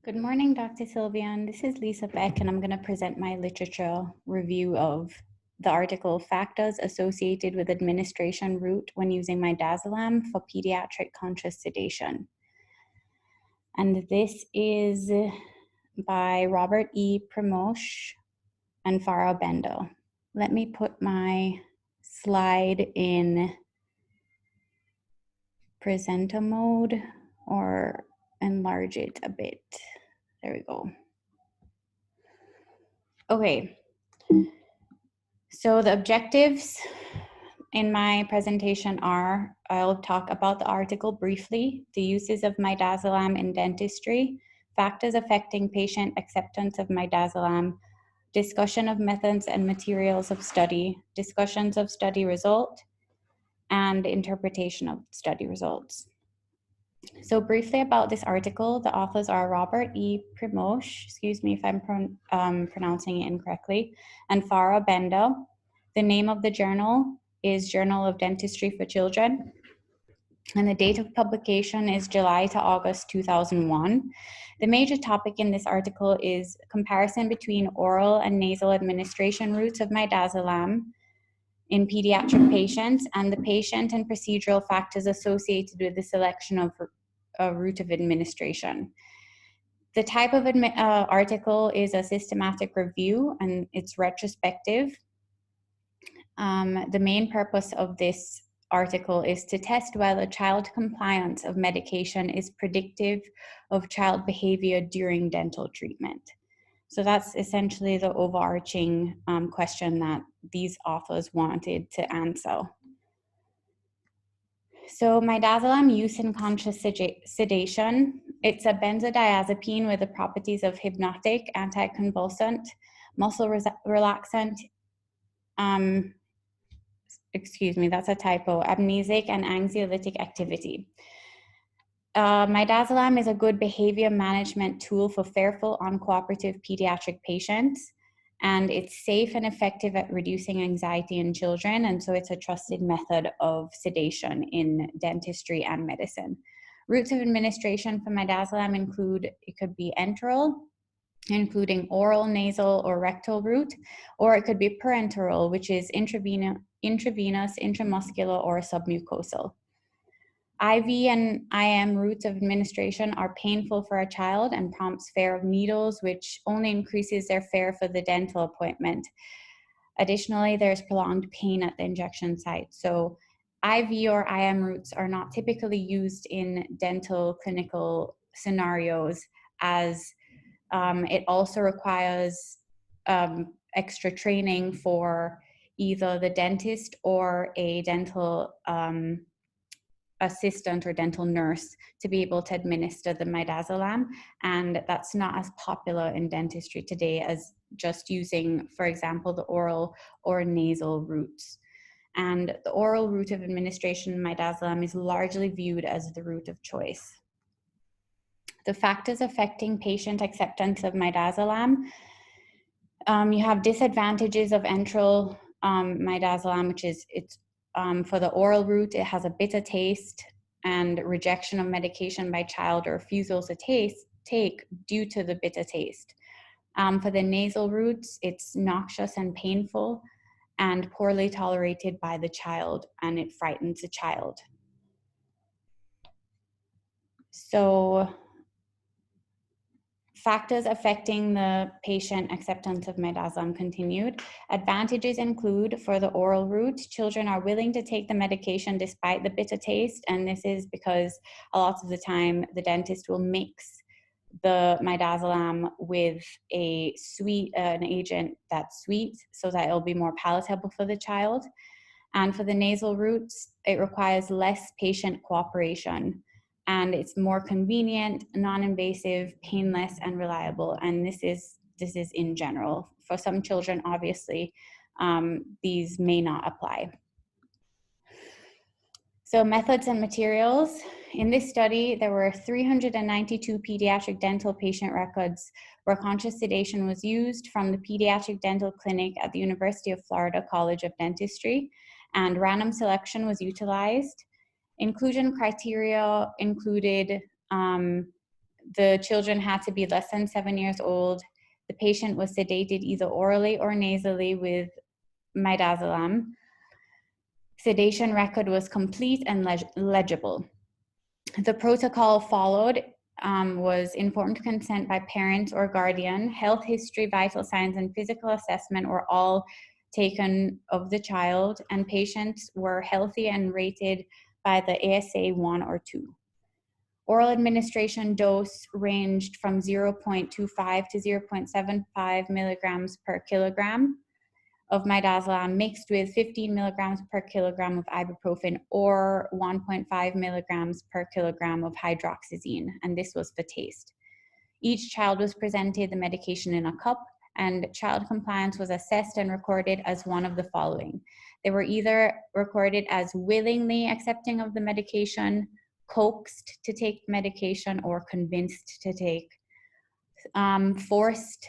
Good morning, Dr. Sylvian. This is Lisa Beck, and I'm going to present my literature review of the article Factors Associated with Administration Route when Using Midazolam for Pediatric Conscious Sedation. And this is by Robert E. Primosch and Fara Bender. Let me put my slide in presenter mode or enlarge it a bit. There we go. Okay, so the objectives in my presentation are, I'll talk about the article briefly, the uses of midazolam in dentistry, factors affecting patient acceptance of midazolam, discussion of methods and materials of study, discussions of study result, and interpretation of study results. So briefly about this article, the authors are Robert E. Primosch, excuse me if I'm pronouncing it incorrectly, and Fara Bender. The name of the journal is Journal of Dentistry for Children, and the date of publication is July to August 2001. The major topic in this article is comparison between oral and nasal administration routes of midazolam in pediatric patients and the patient and procedural factors associated with the selection of a route of administration. The type of article is a systematic review and it's retrospective. The main purpose of this article is to test whether child compliance of medication is predictive of child behavior during dental treatment. So that's essentially the overarching question that these authors wanted to answer. So midazolam use in conscious sedation, it's a benzodiazepine with the properties of hypnotic, anticonvulsant, muscle relaxant, excuse me, that's a typo, amnesic and anxiolytic activity. Midazolam is a good behavior management tool for fearful, uncooperative pediatric patients, and it's safe and effective at reducing anxiety in children, and so it's a trusted method of sedation in dentistry and medicine. Routes of administration for midazolam include, it could be enteral, including oral, nasal, or rectal route, or it could be parenteral, which is intravenous, intramuscular, or submucosal. IV and IM routes of administration are painful for a child and prompts fear of needles, which only increases their fear for the dental appointment. Additionally, there's prolonged pain at the injection site. So IV or IM routes are not typically used in dental clinical scenarios, as it also requires extra training for either the dentist or a dental assistant or dental nurse to be able to administer the midazolam, and that's not as popular in dentistry today as just using, for example, the oral or nasal routes. And the oral route of administration of midazolam is largely viewed as the route of choice. The factors affecting patient acceptance of midazolam, you have disadvantages of enteral midazolam, which is for the oral route, it has a bitter taste and rejection of medication by child or refusal to take due to the bitter taste. For the nasal routes, it's noxious and painful and poorly tolerated by the child, and it frightens the child. So factors affecting the patient acceptance of midazolam continued. Advantages include, for the oral route, children are willing to take the medication despite the bitter taste, and this is because a lot of the time the dentist will mix the midazolam with a sweet, an agent that's sweet, so that it'll be more palatable for the child. And for the nasal routes, it requires less patient cooperation, and it's more convenient, non-invasive, painless, and reliable. And this is in general. For some children, obviously, these may not apply. So methods and materials. In this study, there were 392 pediatric dental patient records where conscious sedation was used from the Pediatric Dental Clinic at the University of Florida College of Dentistry, and random selection was utilized. Inclusion criteria included The children had to be less than 7 years old. The patient was sedated either orally or nasally with midazolam. Sedation record was complete and legible. The protocol followed was informed consent by parents or guardian. Health history, vital signs, and physical assessment were all taken of the child, and patients were healthy and rated by the ASA 1 or 2. Oral administration dose ranged from 0.25 to 0.75 milligrams per kilogram of midazolam mixed with 15 milligrams per kilogram of ibuprofen or 1.5 milligrams per kilogram of hydroxyzine, and this was for taste. Each child was presented the medication in a cup, and child compliance was assessed and recorded as one of the following. They were either recorded as willingly accepting of the medication, coaxed to take medication, or convinced to take, forced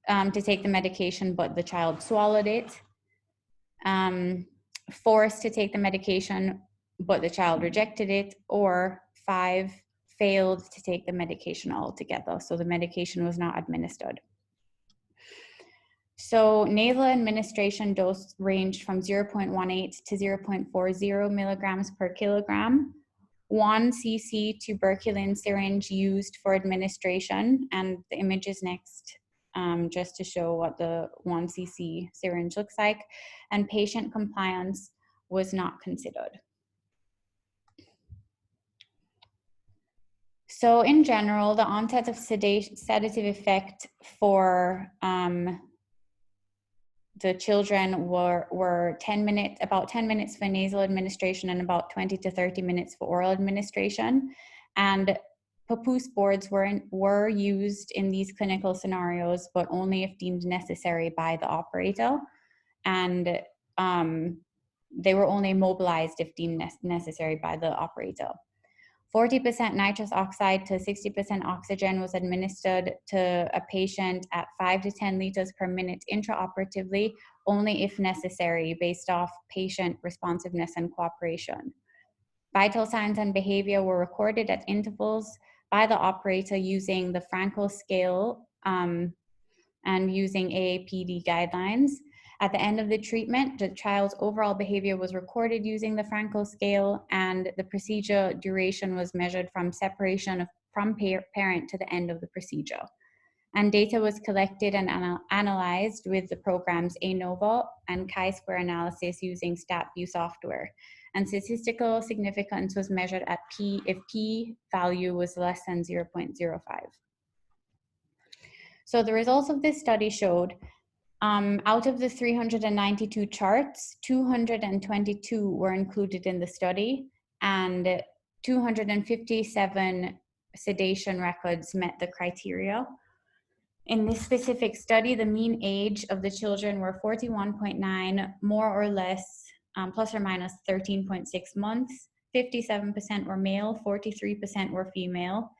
to take the medication, but the child swallowed it, forced to take the medication, but the child rejected it, or 5, failed to take the medication altogether, so the medication was not administered. So nasal administration dose ranged from 0.18 to 0.40 milligrams per kilogram. 1 cc tuberculin syringe used for administration, and the image is next just to show what the 1 cc syringe looks like, and patient compliance was not considered. So in general, the onset of sedative effect for the children were 10 minutes, about 10 minutes for nasal administration and about 20 to 30 minutes for oral administration. And papoose boards were used in these clinical scenarios, but only if deemed necessary by the operator. And they were only mobilized if deemed necessary by the operator. 40% nitrous oxide to 60% oxygen was administered to a patient at 5 to 10 liters per minute intraoperatively, only if necessary, based off patient responsiveness and cooperation. Vital signs and behavior were recorded at intervals by the operator using the Frankel scale and using AAPD guidelines. At the end of the treatment, the child's overall behavior was recorded using the Frankel scale, and the procedure duration was measured from separation from parent to the end of the procedure. And data was collected and analyzed with the programs ANOVA and chi-square analysis using StatView software. And statistical significance was measured at P if P value was less than 0.05. So the results of this study showed out of the 392 charts, 222 were included in the study, and 257 sedation records met the criteria. In this specific study, the mean age of the children were 41.9, more or less, plus or minus 13.6 months. 57% were male, 43% were female.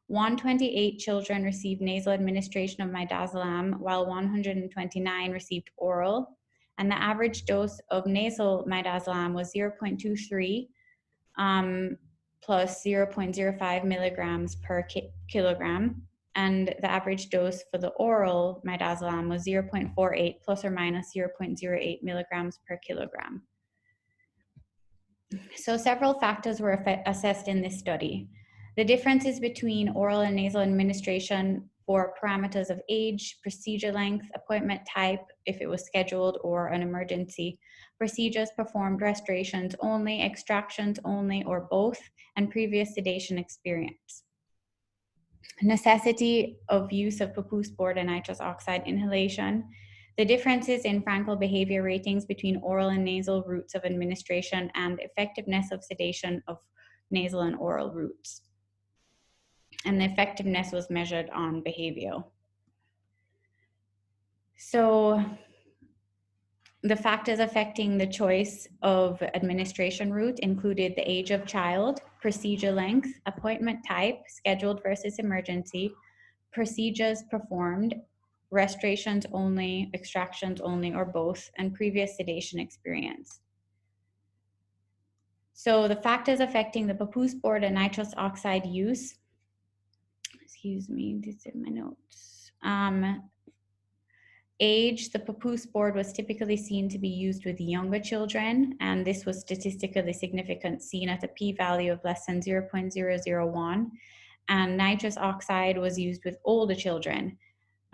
128 children received nasal administration of midazolam, while 129 received oral. And the average dose of nasal midazolam was 0.23 plus 0.05 milligrams per kilogram. And the average dose for the oral midazolam was 0.48 plus or minus 0.08 milligrams per kilogram. So several factors were assessed in this study. The differences between oral and nasal administration for parameters of age, procedure length, appointment type, if it was scheduled or an emergency, procedures performed, restorations only, extractions only, or both, and previous sedation experience. Necessity of use of papoose board and nitrous oxide inhalation. The differences in Frankel behavior ratings between oral and nasal routes of administration, and effectiveness of sedation of nasal and oral routes. And the effectiveness was measured on behavior. So the factors affecting the choice of administration route included the age of child, procedure length, appointment type, scheduled versus emergency, procedures performed, restorations only, extractions only, or both, and previous sedation experience. So the factors affecting the papoose board and nitrous oxide use. excuse me, these are my notes. Age, the papoose board was typically seen to be used with younger children, and this was statistically significant, seen at a p-value of less than 0.001. And nitrous oxide was used with older children,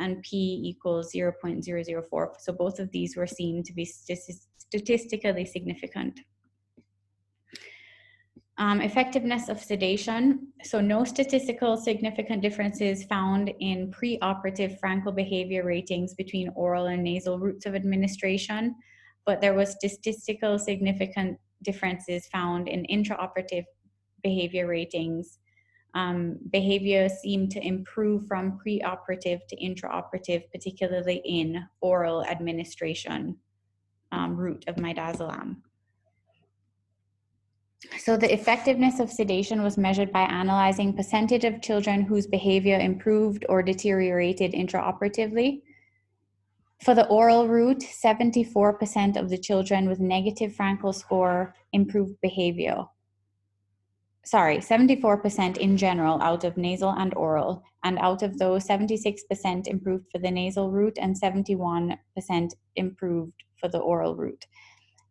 and p equals 0.004. So both of these were seen to be statistically significant. Effectiveness of sedation. So no statistical significant differences found in preoperative Frankel behavior ratings between oral and nasal routes of administration, but there was statistical significant differences found in intraoperative behavior ratings. Behavior seemed to improve from preoperative to intraoperative, particularly in oral administration route of midazolam. So the effectiveness of sedation was measured by analyzing percentage of children whose behavior improved or deteriorated intraoperatively. For the oral route, 74% of the children with negative Frankel score improved behavior. 74% in general out of nasal and oral, and out of those, 76% improved for the nasal route and 71% improved for the oral route.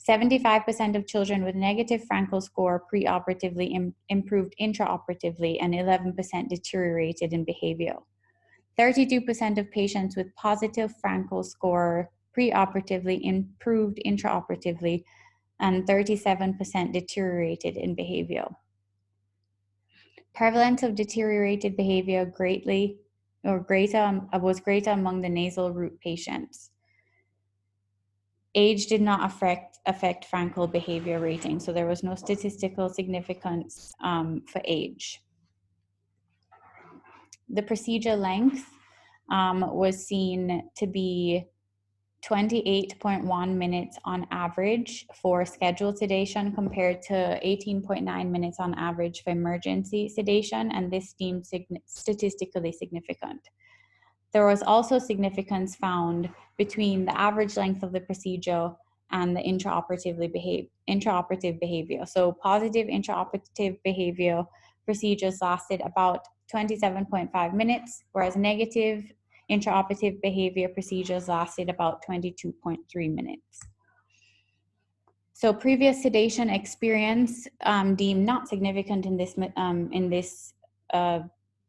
75% of children with negative Frankel score preoperatively improved intraoperatively, and 11% deteriorated in behavior. 32% of patients with positive Frankel score preoperatively improved intraoperatively, and 37% deteriorated in behavior. Prevalence of deteriorated behavior was greater among the nasal route patients. Age did not affect Frankel behavior rating, so there was no statistical significance for age. The procedure length was seen to be 28.1 minutes on average for scheduled sedation compared to 18.9 minutes on average for emergency sedation, and this deemed statistically significant. There was also significance found between the average length of the procedure and the intraoperative behavior. So positive intraoperative behavior procedures lasted about 27.5 minutes, whereas negative intraoperative behavior procedures lasted about 22.3 minutes. So previous sedation experience deemed not significant in this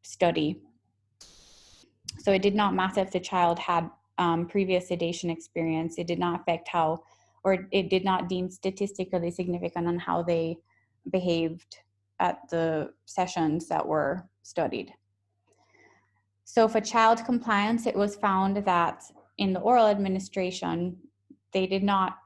study. So it did not matter if the child had previous sedation experience. It did not affect how, or it did not deem statistically significant on how they behaved at the sessions that were studied. So for child compliance, it was found that in the oral administration, they did not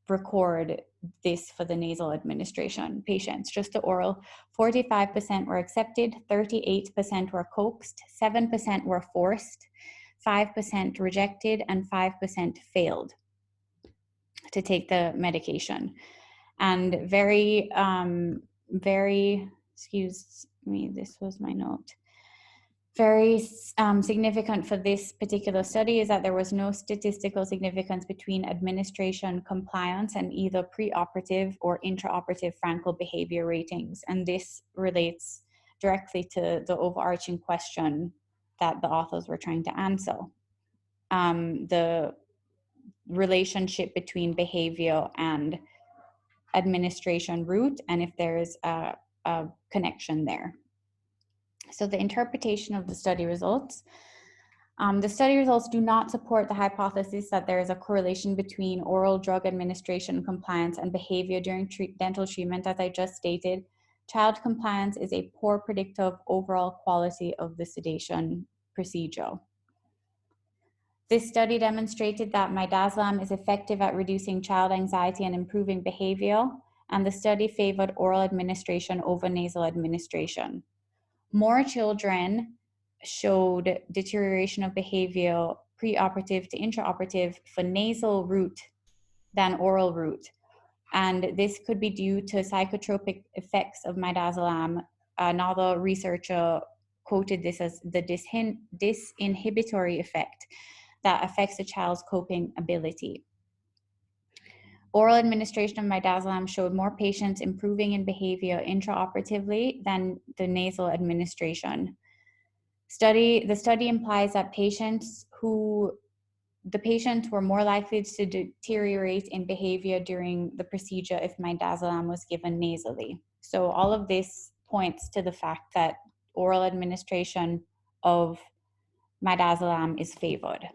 record this for the nasal administration patients, just the oral. 45% were accepted, 38% were coaxed, 7% were forced, 5% rejected, and 5% failed to take the medication. And very, excuse me, this was my note. Very significant for this particular study is that there was no statistical significance between administration compliance and either preoperative or intraoperative Frankel behavior ratings. And this relates directly to the overarching question that the authors were trying to answer. The relationship between behavior and administration route, and if there's a connection there. So the interpretation of the study results. The study results do not support the hypothesis that there is a correlation between oral drug administration compliance and behavior during dental treatment. As I just stated, child compliance is a poor predictor of overall quality of the sedation procedure. This study demonstrated that midazolam is effective at reducing child anxiety and improving behavior, and the study favored oral administration over nasal administration. More children showed deterioration of behavior preoperative to intraoperative for nasal route than oral route. And this could be due to psychotropic effects of midazolam. Another researcher quoted this as the disinhibitory effect that affects a child's coping ability. Oral administration of midazolam showed more patients improving in behavior intraoperatively than the nasal administration. The study implies that the patients were more likely to deteriorate in behavior during the procedure if midazolam was given nasally. So all of this points to the fact that oral administration of midazolam is favored.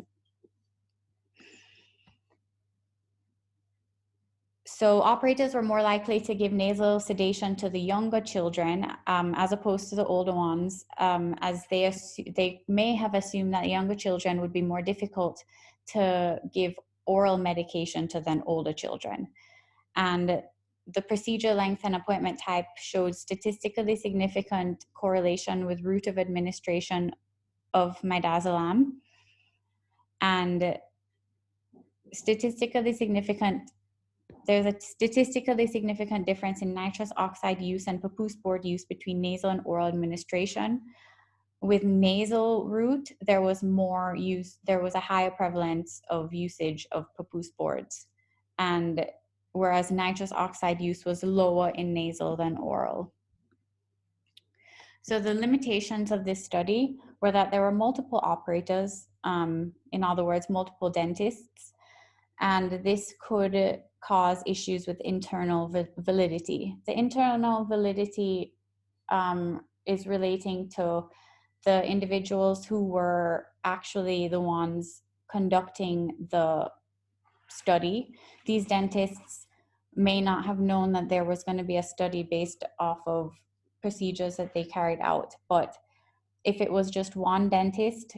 So operators were more likely to give nasal sedation to the younger children as opposed to the older ones, as they may have assumed that younger children would be more difficult to give oral medication to than older children. And the procedure length and appointment type showed statistically significant correlation with route of administration of midazolam, and there's a statistically significant difference in nitrous oxide use and papoose board use between nasal and oral administration. With nasal route, there was a higher prevalence of usage of papoose boards, and whereas nitrous oxide use was lower in nasal than oral. So the limitations of this study were that there were multiple operators, in other words, multiple dentists, and this could cause issues with internal validity. The internal validity is relating to the individuals who were actually the ones conducting the study. These dentists may not have known that there was going to be a study based off of procedures that they carried out, but if it was just one dentist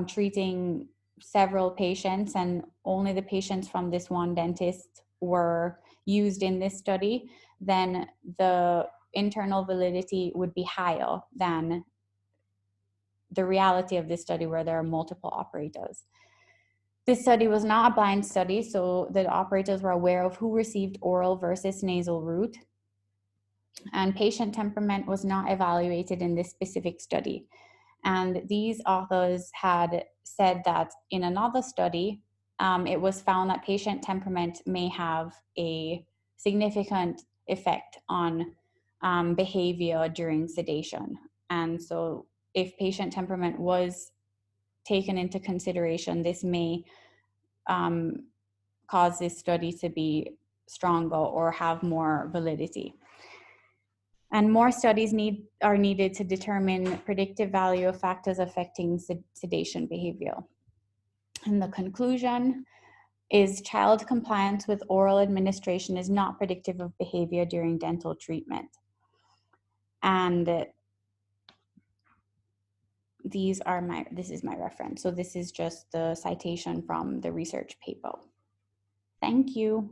treating several patients and only the patients from this one dentist were used in this study, then the internal validity would be higher than the reality of this study where there are multiple operators. This study was not a blind study, so the operators were aware of who received oral versus nasal route, and patient temperament was not evaluated in this specific study. And these authors had said that in another study, it was found that patient temperament may have a significant effect on behavior during sedation. And so if patient temperament was taken into consideration, this may cause this study to be stronger or have more validity. And more studies are needed to determine predictive value of factors affecting sedation behavior. And the conclusion is child compliance with oral administration is not predictive of behavior during dental treatment. And this is my reference. So this is just the citation from the research paper. Thank you.